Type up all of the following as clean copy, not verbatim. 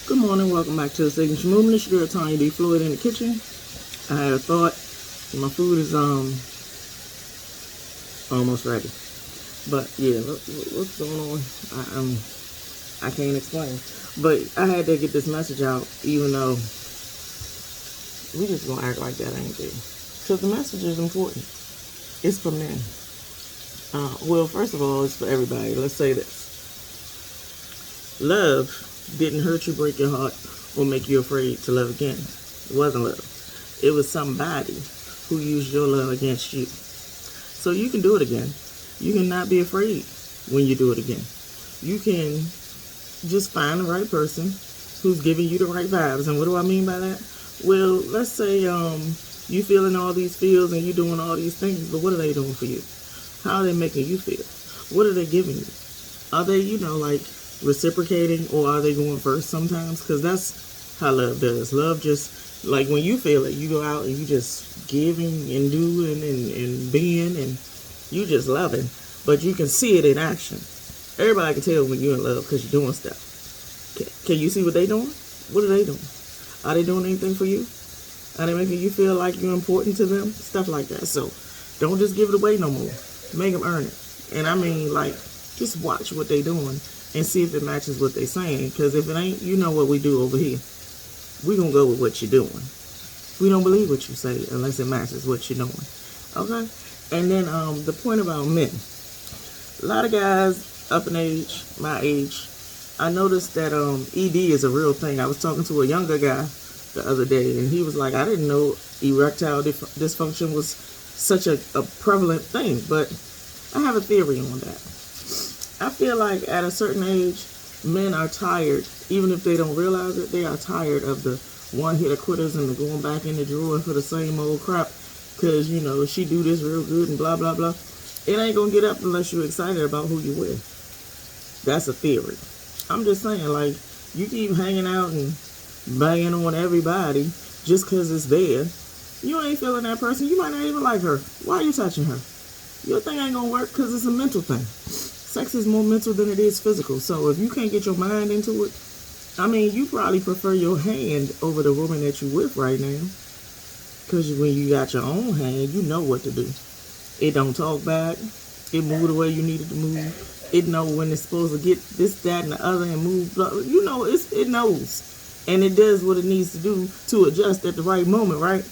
Good morning, welcome back to the Signature Movement. It's your girl Tanya D. Floyd in the kitchen. I had a thought. My food is almost ready. But yeah, what's going on? I can't explain. But I had to get this message out, even though we just gonna act like that ain't there. Because the message is important. It's for men. Well, first of all, it's for everybody. Let's say this. Love didn't hurt you, break your heart, or make you afraid to love again. It wasn't love. It was somebody who used your love against you. So you can do it again. You can not be afraid when you do it again. You can just find the right person who's giving you the right vibes. And what do I mean by that? Well, let's say you feeling all these feels and you doing all these things, but what are they doing for you? How are they making you feel? What are they giving you? Are they, like reciprocating, or are they going first sometimes? Because that's how love does. Love just, like when you feel it, you go out and you just giving and doing and being, and you just loving. But you can see it in action. Everybody can tell when you're in love because you're doing stuff. Can you see what they doing? What are they doing? Are they doing anything for you? Are they making you feel like you're important to them? Stuff like that. So don't just give it away no more. Make them earn it. And I mean, just watch what they doing and see if it matches what they saying. Because if it ain't, you know what we do over here. We gonna go with what you're doing. We don't believe what you say unless it matches what you're doing. Okay? And then the point about men. A lot of guys up in age, my age, I noticed that ED is a real thing. I was talking to a younger guy the other day, and he was like, I didn't know erectile dysfunction was such a prevalent thing. But I have a theory on that. I feel like at a certain age, men are tired, even if they don't realize it, they are tired of the one-hitter quitters and the going back in the drawer for the same old crap because, she do this real good and blah, blah, blah. It ain't going to get up unless you're excited about who you with. That's a theory. I'm just saying, you keep hanging out and banging on everybody just because it's there. You ain't feeling that person. You might not even like her. Why are you touching her? Your thing ain't going to work because it's a mental thing. Sex is more mental than it is physical. So if you can't get your mind into it, you probably prefer your hand over the woman that you with right now. Because when you got your own hand, you know what to do. It don't talk back. It move the way you need it to move. It know when it's supposed to get this, that, and the other and move. Blah. It knows. And it does what it needs to do to adjust at the right moment, right?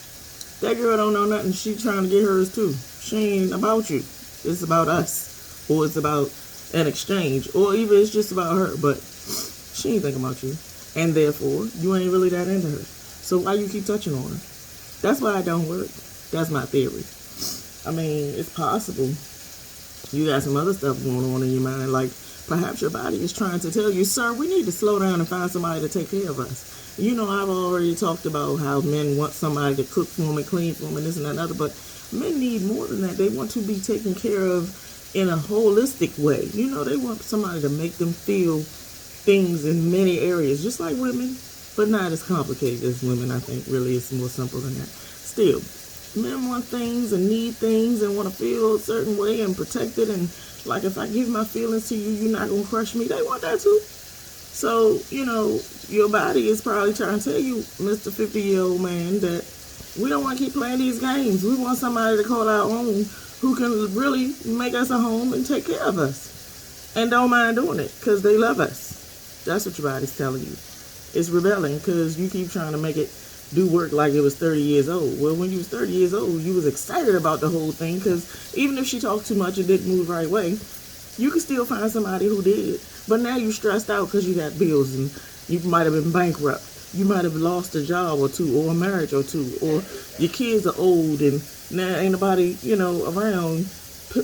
That girl don't know nothing. She trying to get hers too. She ain't about you. It's about us. Or it's about an exchange. Or even it's just about her. But she ain't thinking about you. And therefore, you ain't really that into her. So why you keep touching on her? That's why it don't work. That's my theory. It's possible you got some other stuff going on in your mind. Like, perhaps your body is trying to tell you, sir, we need to slow down and find somebody to take care of us. I've already talked about how men want somebody to cook for them and clean for them and this and that and other. But men need more than that. They want to be taken care of in a holistic way. They want somebody to make them feel things in many areas, just like women, but not as complicated as women. I think really it's more simple than that. Still, men want things and need things and want to feel a certain way and protected. And if I give my feelings to you, you're not going to crush me. They want that too. So, your body is probably trying to tell you, Mr. 50-year-old man, that we don't want to keep playing these games. We want somebody to call our own who can really make us a home and take care of us. And don't mind doing it because they love us. That's what your body's telling you. It's rebelling because you keep trying to make it do work like it was 30 years old. Well, when you was 30 years old, you was excited about the whole thing because even if she talked too much and didn't move the right way, you could still find somebody who did. But now you're stressed out because you got bills and you might have been bankrupt. You might have lost a job or two or a marriage or two, or your kids are old and now ain't nobody, around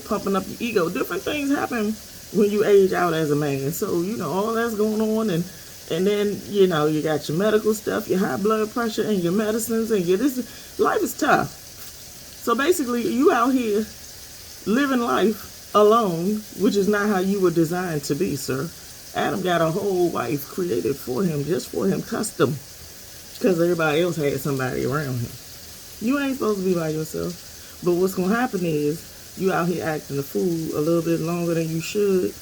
pumping up your ego. Different things happen when you age out as a man. So, all that's going on and then, you got your medical stuff, your high blood pressure and your medicines and life is tough. So basically you out here living life alone, which is not how you were designed to be, sir. Adam got a whole wife created for him, just for him, custom, because everybody else had somebody around him. You ain't supposed to be by yourself. But what's going to happen is you out here acting a fool a little bit longer than you should.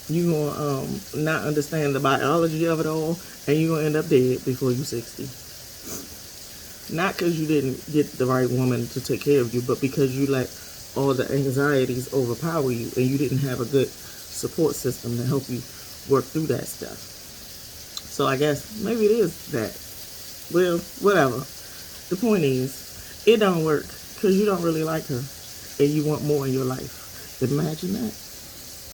You gonna not understand the biology of it all, and you gonna end up dead before you're 60. Not because you didn't get the right woman to take care of you, but because you let all the anxieties overpower you, and you didn't have a good support system to help you work through that stuff. So I guess maybe it is that. Well, whatever. The point is, it don't work because you don't really like her, and you want more in your life. Imagine that.